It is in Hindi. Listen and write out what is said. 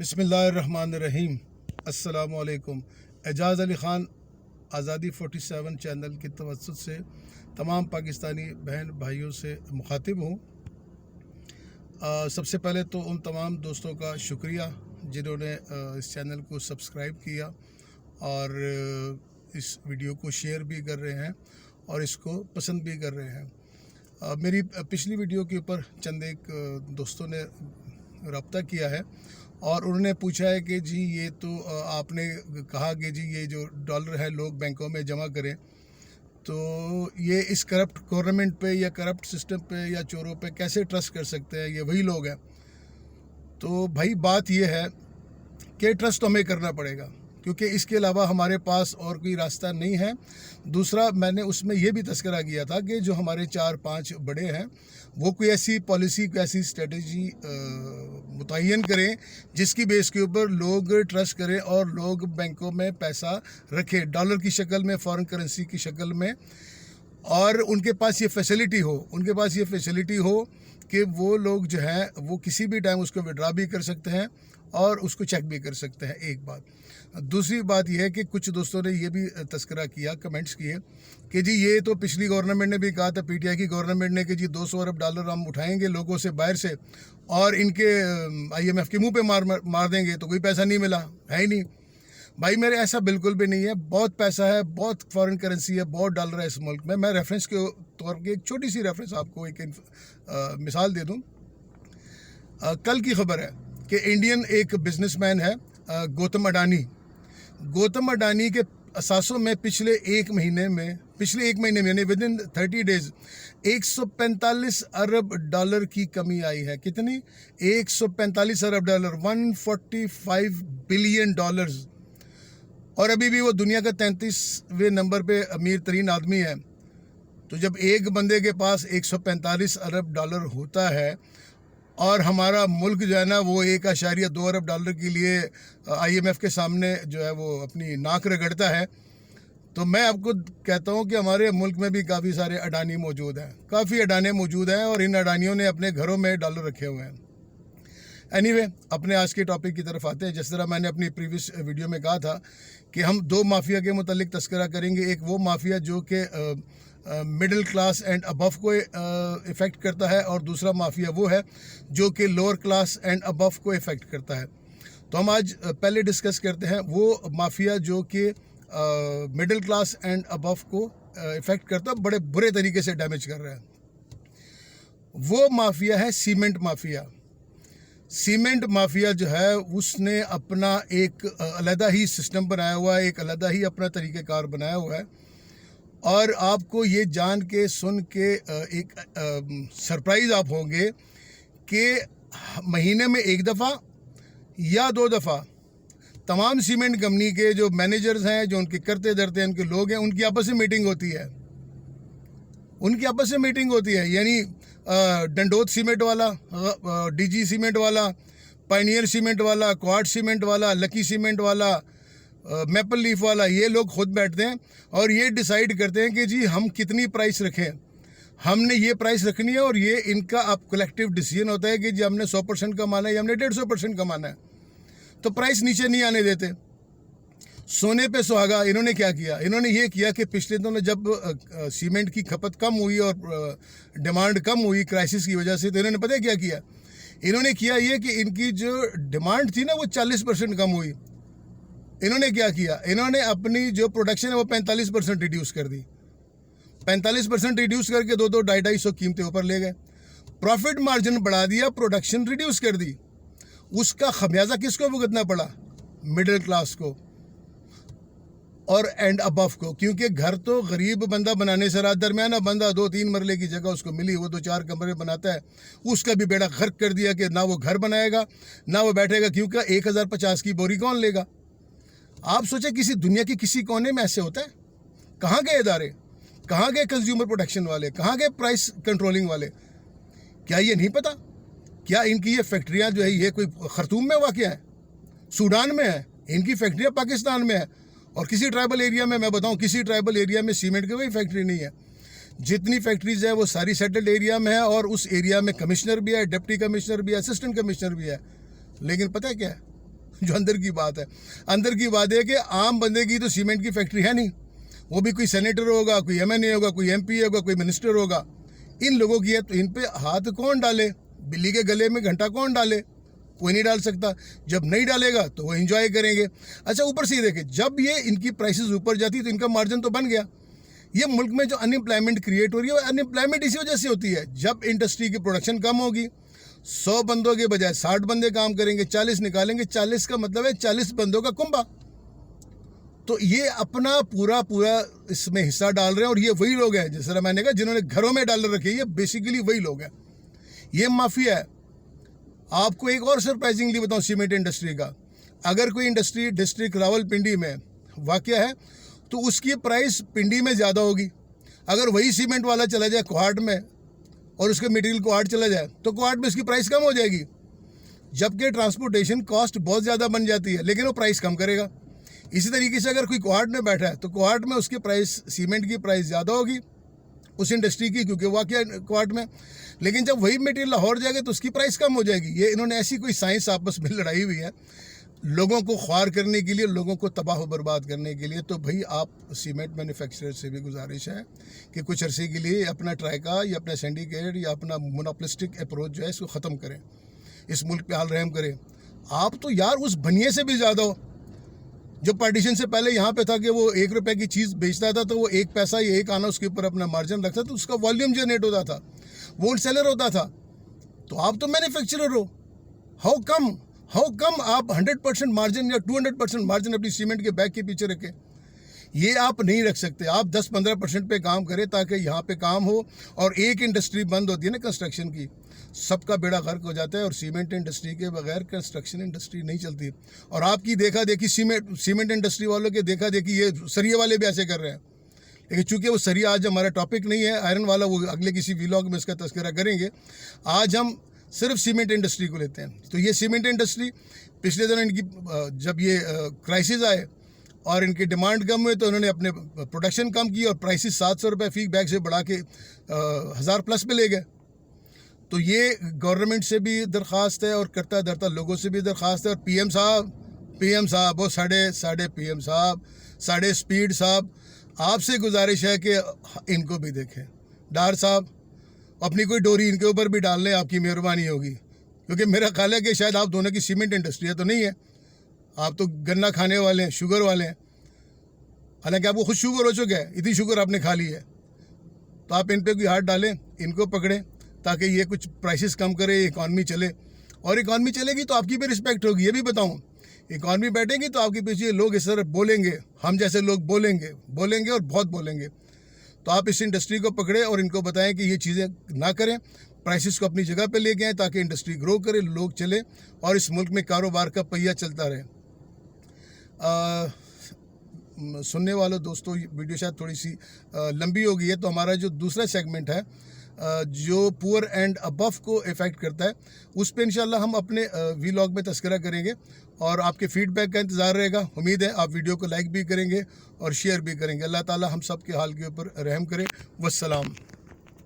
बिस्मिल्लाहिर्रहमानिर्रहीम। अस्सलामु अलैकुम। एजाज़ अली ख़ान आज़ादी 47 चैनल की तवज्जुह से तमाम पाकिस्तानी बहन भाइयों से मुखातिब हूँ। सबसे पहले तो उन तमाम दोस्तों का शुक्रिया जिन्होंने इस चैनल को सब्सक्राइब किया और इस वीडियो को शेयर भी कर रहे हैं और इसको पसंद भी कर रहे हैं। मेरी पिछली वीडियो के ऊपर चंद एक दोस्तों ने रब्ता किया है और उन्होंने पूछा है कि जी ये तो आपने कहा कि जी ये जो डॉलर है लोग बैंकों में जमा करें, तो ये इस करप्ट गवर्नमेंट पे या करप्ट सिस्टम पे या चोरों पे कैसे ट्रस्ट कर सकते हैं, ये वही लोग हैं। तो भाई बात ये है कि ट्रस्ट हमें करना पड़ेगा क्योंकि इसके अलावा हमारे पास और कोई रास्ता नहीं है। दूसरा, मैंने उसमें यह भी तस्करा किया था कि जो हमारे 4-5 बड़े हैं वो कोई ऐसी पॉलिसी, कोई ऐसी स्ट्रेटजी मुतय्यन करें जिसकी बेस के ऊपर लोग ट्रस्ट करें और लोग बैंकों में पैसा रखें, डॉलर की शक्ल में, फॉरेन करेंसी की शक्ल में, और उनके पास ये फैसिलिटी हो कि वो लोग जो है वो किसी भी टाइम उसको विड्रा भी कर सकते हैं और उसको चेक भी कर सकते हैं। एक बात। दूसरी बात यह है कि कुछ दोस्तों ने ये भी तस्करा किया, कमेंट्स किए कि जी ये तो पिछली गवर्नमेंट ने भी कहा था, पीटीआई की गवर्नमेंट ने, कि जी 200 अरब डॉलर हम उठाएंगे लोगों से बाहर से और इनके IMF के मुंह पे मार देंगे, तो कोई पैसा नहीं मिला, है ही नहीं। भाई मेरे ऐसा बिल्कुल भी नहीं है। बहुत पैसा है, बहुत फॉरेन करेंसी है, बहुत डॉलर है इस मुल्क में। मैं रेफरेंस के तौर पर एक छोटी सी रेफरेंस आपको एक मिसाल दे दूँ। कल की खबर है कि इंडियन एक बिजनेसमैन है गौतम अडानी के असासों में पिछले एक महीने में यानी with in 30 days 145 Arab dollar की कमी आई है। कितनी? 145 अरब डॉलर, 145 बिलियन डॉलर्स। और अभी भी वो दुनिया का 33वें नंबर पे अमीर तरीन आदमी है। तो जब एक बंदे के पास 145 अरब डॉलर होता है और हमारा मुल्क जो है ना वो 1.2 अरब डॉलर के लिए IMF के सामने जो है वो अपनी नाक रगड़ता है, तो मैं आपको कहता हूँ कि हमारे मुल्क में भी काफ़ी सारे अडानी मौजूद हैं, काफ़ी अडानी मौजूद हैं और इन अडानियों ने अपने घरों में डॉलर रखे हुए हैं। एनीवे, अपने आज के टॉपिक की तरफ आते हैं। जिस तरह मैंने अपनी प्रीवियस वीडियो में कहा था कि हम 2 माफिया के मुतालिक तस्करा करेंगे। एक वो माफिया जो कि मिडिल क्लास एंड अबव को इफ़ेक्ट करता है और दूसरा माफिया वो है जो कि लोअर क्लास एंड अबव को इफ़ेक्ट करता है। तो हम आज पहले डिस्कस करते हैं वो माफिया जो कि मिडिल क्लास एंड अबव को इफ़ेक्ट करता है, बड़े बुरे तरीके से डैमेज कर रहा है। वो माफिया है सीमेंट माफिया। सीमेंट माफिया जो है उसने अपना एक अलग ही सिस्टम बनाया हुआ है, एक अलग ही अपना तरीक़ेकार बनाया हुआ है। और आपको ये जान के सुन के एक सरप्राइज़ आप होंगे कि महीने में 1 दफ़ा या 2 दफ़ा तमाम सीमेंट कंपनी के जो मैनेजर्स हैं, जो उनके करते धरते हैं, उनके लोग हैं, उनकी आपस में मीटिंग होती है। यानी डंडोत सीमेंट वाला, DG सीमेंट वाला, पायनियर सीमेंट वाला, क्वाड सीमेंट वाला, लकी सीमेंट वाला, मैपल लीफ वाला, ये लोग खुद बैठते हैं और ये डिसाइड करते हैं कि जी हम कितनी प्राइस रखें, हमने ये प्राइस रखनी है। और ये इनका अब कलेक्टिव डिसीजन होता है कि जी हमने 100% कमाना है या हमने 150% कमाना है, तो प्राइस नीचे नहीं आने देते। सोने पे सुहागा। इन्होंने क्या किया? इन्होंने ये किया कि पिछले दिनों जब सीमेंट की खपत कम हुई और डिमांड कम हुई क्राइसिस की वजह से, तो इन्होंने पता है क्या किया? इन्होंने किया ये कि इनकी जो डिमांड थी ना वो 40% कम हुई। इन्होंने क्या किया? इन्होंने अपनी जो प्रोडक्शन है वो 45% रिड्यूस कर दी। 45% रिड्यूस करके 2-2-250 कीमतें ऊपर ले गए। प्रॉफिट मार्जिन बढ़ा दिया, प्रोडक्शन रिड्यूस कर दी। उसका खमियाजा किसको भुगतना पड़ा? मिडिल क्लास को और एंड अबव को, क्योंकि घर तो गरीब बंदा बनाने से रहा, दरमियाना बंदा 2-3 मरले की जगह उसको मिली, वो 2-4 कमरे बनाता है, उसका भी बेड़ा गर्क कर दिया कि ना वो घर बनाएगा ना वो बैठेगा, क्योंकि 1050 की बोरी कौन लेगा? आप सोचे किसी दुनिया के किसी कोने में ऐसे होता है? कहाँ गए इदारे, कहाँ गए कंज्यूमर प्रोटेक्शन वाले, कहाँ गए प्राइस कंट्रोलिंग वाले? क्या ये नहीं पता? क्या इनकी ये फैक्ट्रियाँ जो है ये कोई खर्तूम में वाक़या है, सूडान में है? इनकी फैक्ट्रियाँ पाकिस्तान में है और किसी ट्राइबल एरिया में, मैं बताऊँ किसी ट्राइबल एरिया में सीमेंट की कोई फैक्ट्री नहीं है। जितनी फैक्ट्रीज है वो सारी सेटल्ड एरिया में है और उस एरिया में कमिश्नर भी है, डिप्टी कमिश्नर भी है, असिस्टेंट कमिश्नर भी है। लेकिन पता है क्या है? जो अंदर की बात है। अंदर की बात है कि आम बंदे की तो सीमेंट की फैक्ट्री है नहीं, वो भी कोई सेनेटर होगा, कोई MNA होगा, कोई MP होगा, कोई मिनिस्टर होगा, इन लोगों की है। तो इन पे हाथ कौन डाले? बिल्ली के गले में घंटा कौन डाले? कोई नहीं डाल सकता। जब नहीं डालेगा तो वो एंजॉय करेंगे। अच्छा, ऊपर से ये देखें, जब ये इनकी प्राइसेस ऊपर जाती तो इनका मार्जिन तो बन गया। ये मुल्क में जो अनएम्प्लॉयमेंट क्रिएट हो रही है, वो अनएम्प्लॉयमेंट इसी वजह से होती है। जब इंडस्ट्री की प्रोडक्शन कम होगी, 100 बंदों के बजाय 60 बंदे काम करेंगे, 40 निकालेंगे। 40 का मतलब है 40 बंदों का कुंभा। तो ये अपना पूरा इसमें हिस्सा डाल रहे हैं। और ये वही लोग हैं, जैसे मैंने कहा, जिन्होंने घरों में डॉलर रखे। ये बेसिकली वही लोग हैं, ये माफिया है। आपको एक और सरप्राइजिंगली बताऊं सीमेंट इंडस्ट्री का, अगर कोई इंडस्ट्री डिस्ट्रिक्ट रावलपिंडी में वाक़या है तो उसकी प्राइस पिंडी में ज़्यादा होगी। अगर वही सीमेंट वाला चला जाए कोहाट में और उसके मटेरियल कोहाट चला जाए तो कोहाट में उसकी प्राइस कम हो जाएगी, जबकि ट्रांसपोर्टेशन कॉस्ट बहुत ज़्यादा बन जाती है, लेकिन वो प्राइस कम करेगा। इसी तरीके से अगर कोई कोहाट में बैठा है तो कोहाट में उसकी प्राइस, सीमेंट की प्राइस ज़्यादा होगी उस इंडस्ट्री की, क्योंकि वाक़या कोहाट में। लेकिन जब वही मटेरियल लाहौर जाएगा तो उसकी प्राइस कम हो जाएगी। ये इन्होंने ऐसी कोई साइंस आपस में लड़ाई हुई है लोगों को ख्वार करने के लिए, लोगों को तबाह बर्बाद करने के लिए। तो भाई आप सीमेंट मैन्युफैक्चरर से भी गुजारिश है कि कुछ अरसे के लिए अपना ट्राइका या अपना सिंडिकेट या अपना मोनोपोलिस्टिक अप्रोच जो है इसको ख़त्म करें, इस मुल्क पे हाल रहम करें। आप तो यार उस बनिए से भी ज़्यादा हो जो पार्टीशन से पहले यहाँ पे था कि वो 1 रुपये की चीज़ बेचता था तो वो 1 पैसा या 1 आना उसके ऊपर अपना मार्जिन रखता था, तो उसका वॉल्यूम जनरेट होता था, वो होल सेलर होता था। तो आप तो मैन्युफैक्चरर हो। हाउ कम आप 100% मार्जिन या 200% मार्जिन अपनी सीमेंट के बैग के पीछे रखें? ये आप नहीं रख सकते। आप 10-15% पे काम करें ताकि यहाँ पे काम हो। और एक इंडस्ट्री बंद होती है ना कंस्ट्रक्शन की, सबका बेड़ा गर्क हो जाता है। और सीमेंट इंडस्ट्री के बगैर कंस्ट्रक्शन इंडस्ट्री नहीं चलती। और आपकी देखा देखी सीमेंट इंडस्ट्री वालों के देखा देखी ये सरिये वाले भी ऐसे कर रहे हैं। लेकिन चूँकि वो सरिया आज हमारा टॉपिक नहीं है, आयरन वाला वो अगले किसी व्लॉग में इसका तस्करा करेंगे। आज हम सिर्फ सीमेंट इंडस्ट्री को लेते हैं। तो ये सीमेंट इंडस्ट्री पिछले दिनों इनकी जब ये क्राइसिस आए और इनकी डिमांड कम हुई तो उन्होंने अपने प्रोडक्शन कम की और प्राइसेस 700 रुपये फी बैग से बढ़ा के 1000+ पे ले गए। तो ये गवर्नमेंट से भी दरख्वास्त है और करता धरता लोगों से भी दरख्वास्त है। और PM साहब वो साढ़े PM साहब, साढ़े स्पीड साहब, आपसे गुजारिश है कि इनको भी देखें। डार साहब अपनी कोई डोरी इनके ऊपर भी डाल लें, आपकी मेहरबानी होगी। क्योंकि मेरा ख्याल है कि शायद आप दोनों की सीमेंट इंडस्ट्री है तो नहीं है, आप तो गन्ना खाने वाले हैं, शुगर वाले हैं। हालांकि आपको खुद शुगर हो चुका है, इतनी शुगर आपने खा ली है। तो आप इन पे कोई हाथ डालें, इनको पकड़ें ताकि ये कुछ प्राइसेस कम करे, इकॉनमी चले। और इकॉनमी चलेगी तो आपकी भी रिस्पेक्ट होगी। ये भी बताऊँ, इकॉनमी बैठेगी तो आपके पीछे लोग इस तरह बोलेंगे, हम जैसे लोग बोलेंगे और बहुत बोलेंगे। तो आप इस इंडस्ट्री को पकड़े और इनको बताएं कि ये चीज़ें ना करें, प्राइसेस को अपनी जगह पे लेके आएँ ताकि इंडस्ट्री ग्रो करे, लोग चले और इस मुल्क में कारोबार का पहिया चलता रहे। सुनने वालों दोस्तों, वीडियो शायद थोड़ी सी लंबी हो गई है, तो हमारा जो दूसरा सेगमेंट है जो पुअर एंड अबव को इफ़ेक्ट करता है, उस पर इंशाल्लाह हम अपने व्लॉग में तस्करा करेंगे और आपके फीडबैक का इंतज़ार रहेगा। उम्मीद है आप वीडियो को लाइक भी करेंगे और शेयर भी करेंगे। अल्लाह ताला हम सब के हाल के ऊपर रहम करे। वस्सलाम।